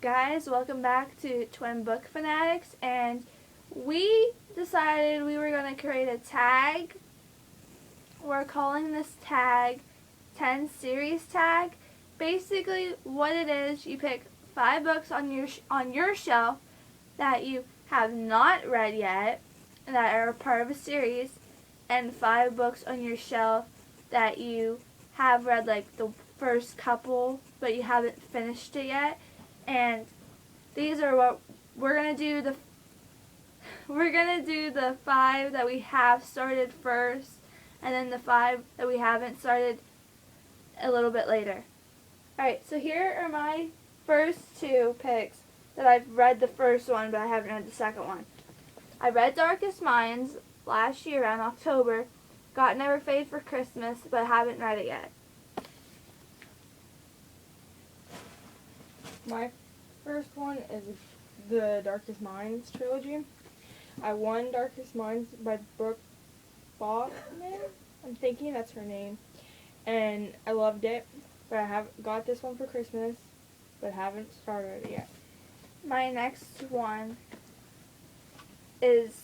guys? Welcome back to Twin Book Fanatics, and we decided we were going to create a tag. We're calling this tag 10 Series Tag. Basically what it is, you pick 5 books on your shelf that you have not read yet that are part of a series, and 5 books on your shelf that you have read like the first couple but you haven't finished it yet. And these are what we're gonna do. We're gonna do the 5 that we have started first, and then the 5 that we haven't started a little bit later. Alright, so here are my first 2 picks that I've read the first one, but I haven't read the second one. I read Darkest Minds last year around October, got Never Fade for Christmas, but haven't read it yet. My first one is the Darkest Minds trilogy. I won Darkest Minds by Brooke Bachman. I'm thinking that's her name. And I loved it, but I have got this one for Christmas, but haven't started it yet. My next one is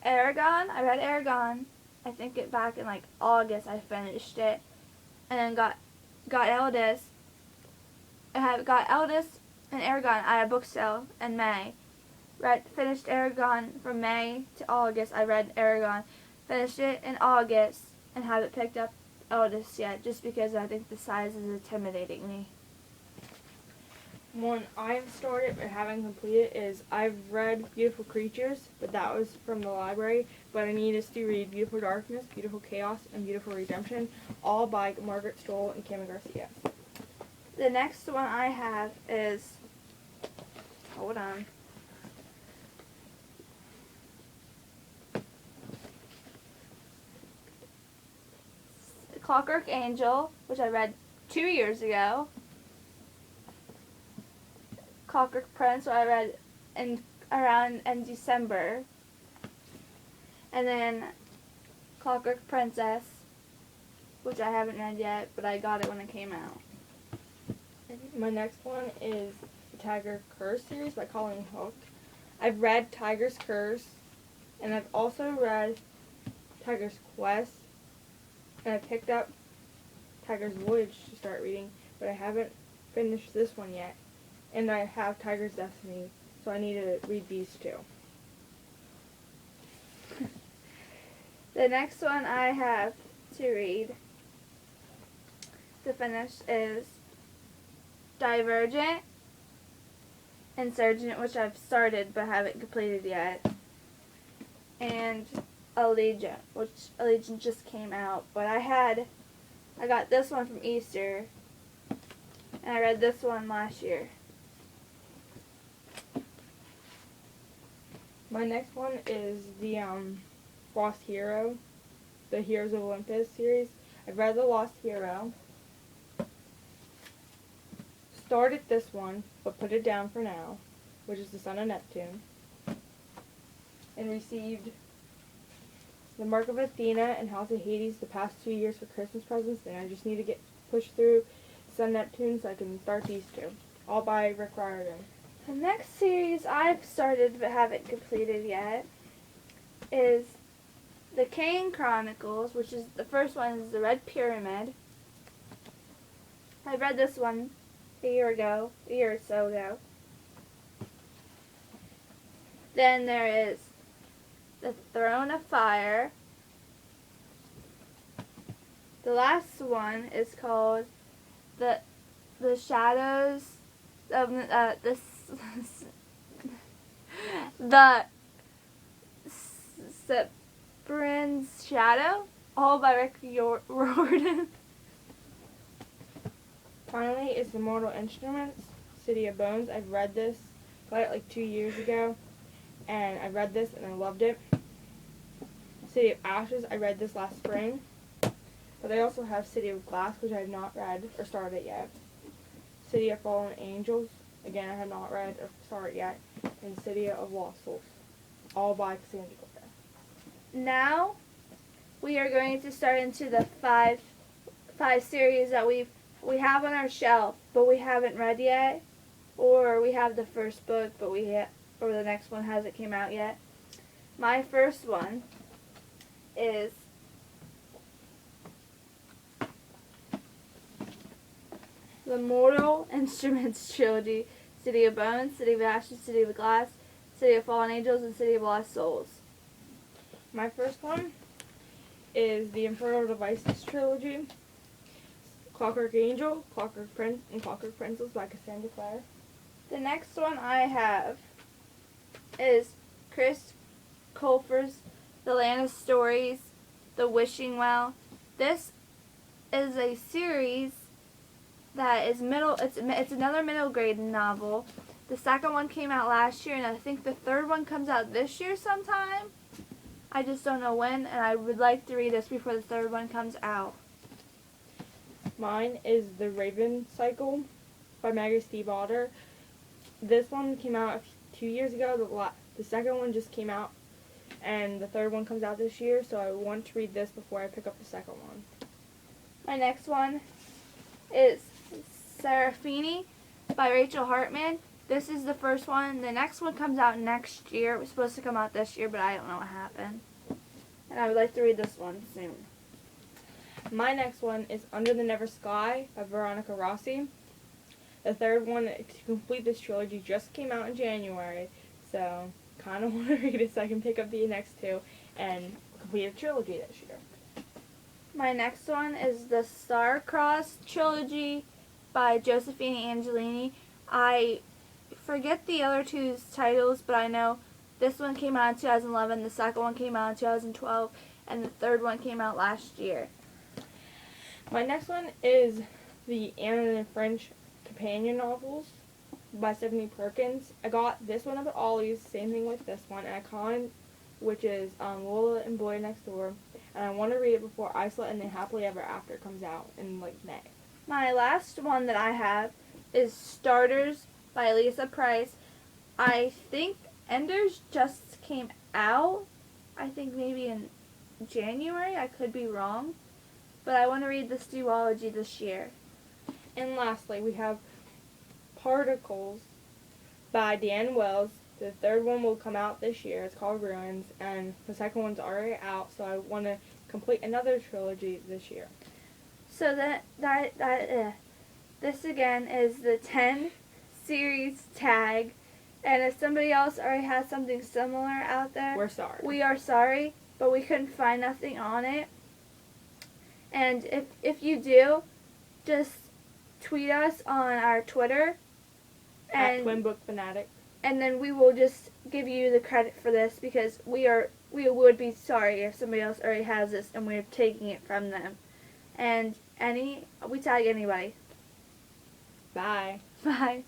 Eragon. I read Eragon. I think it back in like August I finished it. And then got Eldest. I have got Eldest and Eragon at a book sale in May. Finished Eragon from May to August. I read Eragon. Finished it in August and haven't picked up Eldest yet, just because I think the size is intimidating me. One I've started but haven't completed is I've read Beautiful Creatures, but that was from the library. But I need us to read Beautiful Darkness, Beautiful Chaos, and Beautiful Redemption, all by Margaret Stohl and Cameron Garcia. The next one I have is, hold on. Clockwork Angel, which I read 2 years ago. Clockwork Prince, which I read around in December. And then Clockwork Princess, which I haven't read yet, but I got it when it came out. My next one is the Tiger Curse series by Colleen Hook. I've read Tiger's Curse, and I've also read Tiger's Quest, and I picked up Tiger's Voyage to start reading, but I haven't finished this one yet. And I have Tiger's Destiny, so I need to read these 2. The next one I have to read to finish is Divergent, Insurgent, which I've started but haven't completed yet, and Allegiant, which Allegiant just came out. But I got this one from Easter, and I read this one last year. My next one is the Lost Hero, the Heroes of Olympus series. I've read The Lost Hero. Started this one, but put it down for now, which is the Son of Neptune. And received the Mark of Athena and House of Hades the past 2 years for Christmas presents, and I just need to get pushed through Son of Neptune so I can start these 2. All by Rick Riordan. The next series I've started but haven't completed yet is the Kane Chronicles, which is the first one is the Red Pyramid. I read this one a year or so ago. Then there is the Throne of Fire. The last one is called the Shadows of the Sephirin's Shadow, all by Rick Riordan. Finally is the Mortal Instruments, City of Bones. I've read this, got it like 2 years ago, and I read this and I loved it. City of Ashes, I read this last spring, but they also have City of Glass, which I have not read or started yet. City of Fallen Angels, again I have not read or started yet, and City of Lost Souls, all by Cassandra Clare. Now we are going to start into the five series that we've we have on our shelf, but we haven't read yet, or we have the first book, but or the next one hasn't came out yet. My first one is the Mortal Instruments trilogy: City of Bones, City of Ashes, City of Glass, City of Fallen Angels, and City of Lost Souls. My first one is the Infernal Devices trilogy: Clockwork Angel, Clockwork Prince, and Clockwork Princess by Cassandra Clare. The next one I have is Chris Colfer's The Land of Stories, The Wishing Well. This is a series that is it's another middle grade novel. The second one came out last year, and I think the third one comes out this year sometime. I just don't know when, and I would like to read this before the third one comes out. Mine is The Raven Cycle by Maggie Stiefvater. This one came out 2 years ago. The second one just came out, and the third one comes out this year, so I want to read this before I pick up the second one. My next one is Serafini by Rachel Hartman. This is the first one. The next one comes out next year. It was supposed to come out this year, but I don't know what happened. And I would like to read this one soon. My next one is Under the Never Sky by Veronica Rossi. The third one to complete this trilogy just came out in January, so kind of want to read it so I can pick up the next two and complete a trilogy this year. My next one is the Star-Crossed trilogy by Josephine Angelini. I forget the other two's titles, but I know this one came out in 2011, the second one came out in 2012, and the third one came out last year. My next one is the Anne and the French companion novels by Stephanie Perkins. I got this one up at Ollie's, same thing with this one, and I conned, which is Lola and Boy Next Door, and I want to read it before Isola and the Happily Ever After comes out in May. My last one that I have is Starters by Lisa Price. I think Enders just came out, I think maybe in January, I could be wrong, but I want to read this duology this year. And lastly, we have Particles by Deanne Wells. The third one will come out this year. It's called Ruins, and the second one's already out, so I want to complete another trilogy this year. So this again is the 10 series tag, and if somebody else already has something similar out there, We're sorry. we are sorry, but we couldn't find nothing on it. And if you do, just tweet us on our Twitter At Twin Book Fanatic. and then we will just give you the credit for this, because we would be sorry if somebody else already has this and we're taking it from them. And we tag anybody. Bye. Bye.